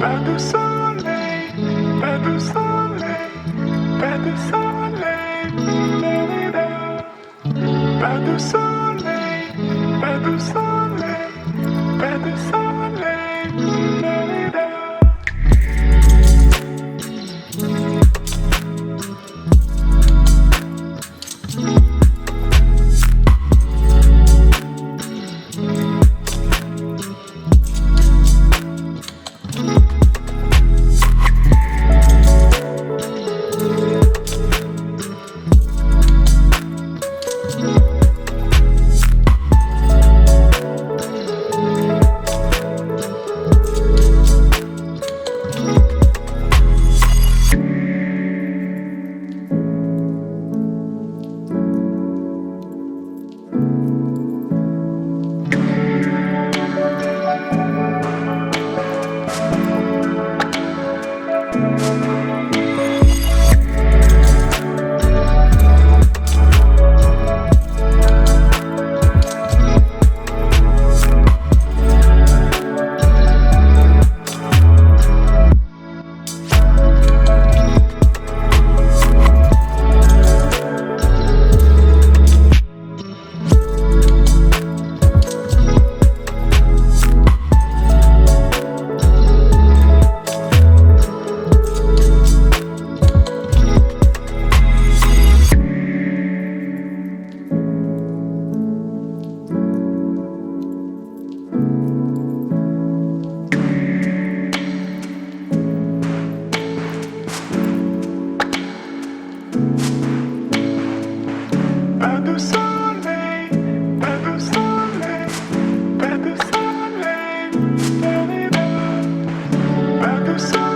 Pas de soleil, pas de soleil, pas de soleil, pas de soleil, pas de soleil, pas de soleil. Pas de soleil, pas de soleil, pas de soleil, pas de soleil.